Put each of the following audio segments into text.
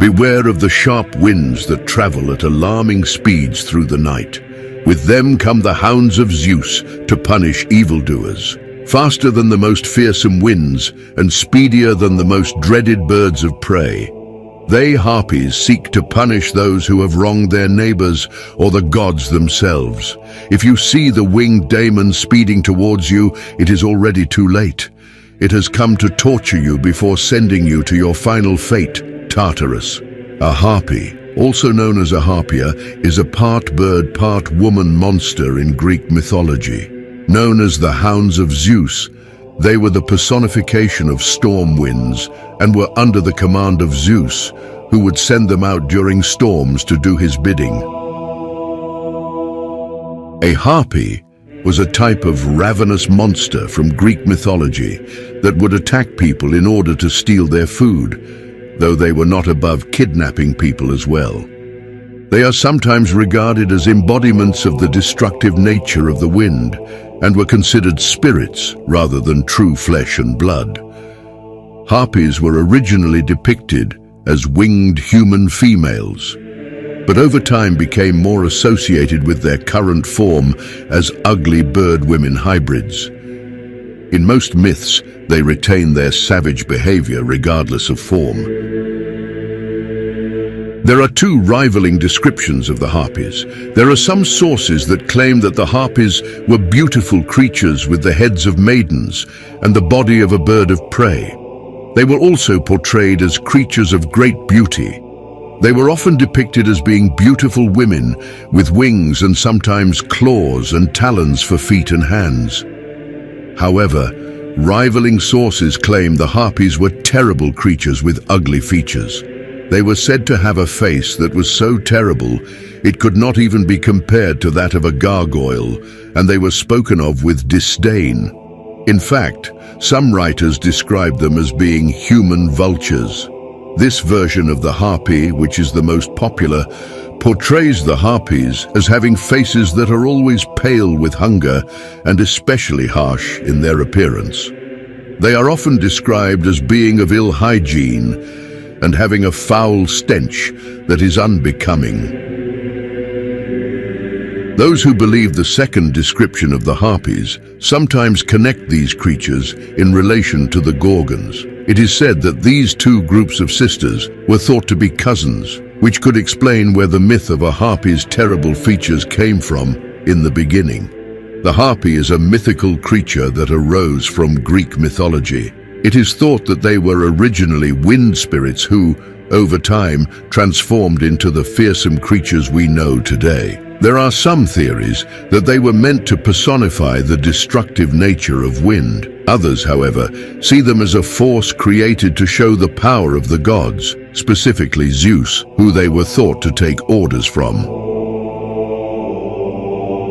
Beware of the sharp winds that travel at alarming speeds through the night. With them come the hounds of Zeus to punish evildoers. Faster than the most fearsome winds and speedier than the most dreaded birds of prey. They, Harpies, seek to punish those who have wronged their neighbors or the gods themselves. If you see the winged daemon speeding towards you, it is already too late. It has come to torture you before sending you to your final fate, Tartarus. A harpy, also known as a harpia, is a part bird, part woman monster in Greek mythology. Known as the hounds of Zeus, they were the personification of storm winds and were under the command of Zeus, who would send them out during storms to do his bidding. A harpy was a type of ravenous monster from Greek mythology that would attack people in order to steal their food, though they were not above kidnapping people as well. They are sometimes regarded as embodiments of the destructive nature of the wind and were considered spirits rather than true flesh and blood. Harpies were originally depicted as winged human females, but over time became more associated with their current form as ugly bird-women hybrids. In most myths, they retain their savage behavior regardless of form. There are two rivaling descriptions of the Harpies. There are some sources that claim that the Harpies were beautiful creatures with the heads of maidens and the body of a bird of prey. They were also portrayed as creatures of great beauty. They were often depicted as being beautiful women with wings and sometimes claws and talons for feet and hands. However, rivaling sources claim the Harpies were terrible creatures with ugly features. They were said to have a face that was so terrible it could not even be compared to that of a gargoyle, and they were spoken of with disdain. In fact, some writers described them as being human vultures. This version of the harpy, which is the most popular, portrays the Harpies as having faces that are always pale with hunger and especially harsh in their appearance. They are often described as being of ill hygiene and having a foul stench that is unbecoming. Those who believe the second description of the Harpies sometimes connect these creatures in relation to the Gorgons. It is said that these two groups of sisters were thought to be cousins, which could explain where the myth of a harpy's terrible features came from in the beginning. The harpy is a mythical creature that arose from Greek mythology. It is thought that they were originally wind spirits who, over time, transformed into the fearsome creatures we know today. There are some theories that they were meant to personify the destructive nature of wind. Others, however, see them as a force created to show the power of the gods, specifically Zeus, who they were thought to take orders from.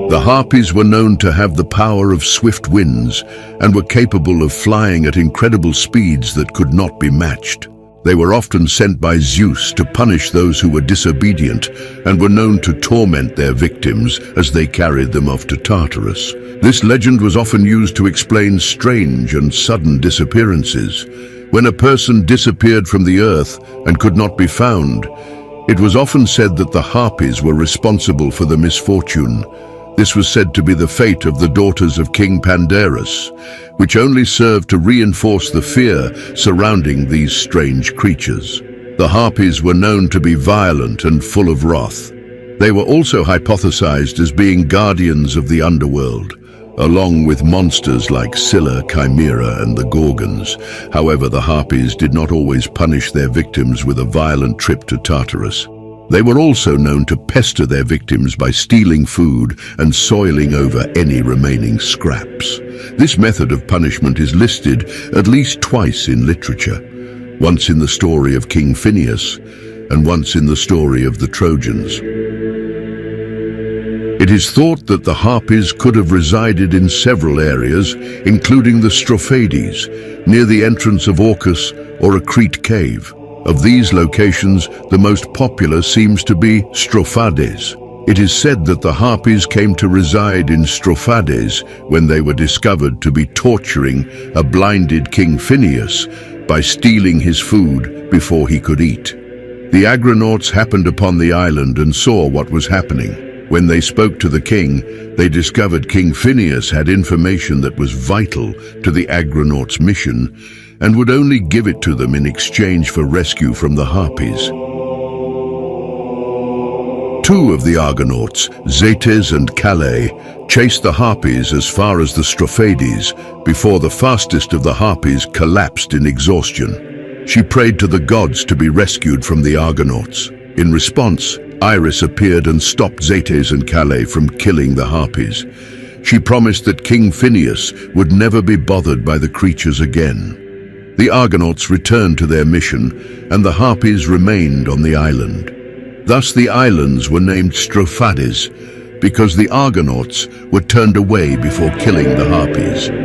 The Harpies were known to have the power of swift winds and were capable of flying at incredible speeds that could not be matched. They were often sent by Zeus to punish those who were disobedient and were known to torment their victims as they carried them off to Tartarus. This legend was often used to explain strange and sudden disappearances. When a person disappeared from the earth and could not be found, it was often said that the Harpies were responsible for the misfortune. This was said to be the fate of the daughters of King Pandarus, which only served to reinforce the fear surrounding these strange creatures. The Harpies were known to be violent and full of wrath. They were also hypothesized as being guardians of the underworld, along with monsters like Scylla, Chimera, and the Gorgons. However, the Harpies did not always punish their victims with a violent trip to Tartarus. They were also known to pester their victims by stealing food and soiling over any remaining scraps. This method of punishment is listed at least twice in literature, once in the story of King Phineas and once in the story of the Trojans. It is thought that the Harpies could have resided in several areas, including the Strophades, near the entrance of Orcus or a Crete cave. Of these locations, the most popular seems to be Strophades. It is said that the Harpies came to reside in Strophades when they were discovered to be torturing a blinded King Phineas by stealing his food before he could eat. The Agronauts happened upon the island and saw what was happening. When they spoke to the king, they discovered King Phineas had information that was vital to the Agronauts' mission and would only give it to them in exchange for rescue from the Harpies. Two of the Argonauts, Zetes and Calais, chased the Harpies as far as the Prophecies before the fastest of the Harpies collapsed in exhaustion. She prayed to the gods to be rescued from the Argonauts. In response, Iris appeared and stopped Zetes and Calais from killing the Harpies. She promised that King Phineas would never be bothered by the creatures again. The Argonauts returned to their mission, and the Harpies remained on the island. Thus the islands were named Prophecies, because the Argonauts were turned away before killing the Harpies.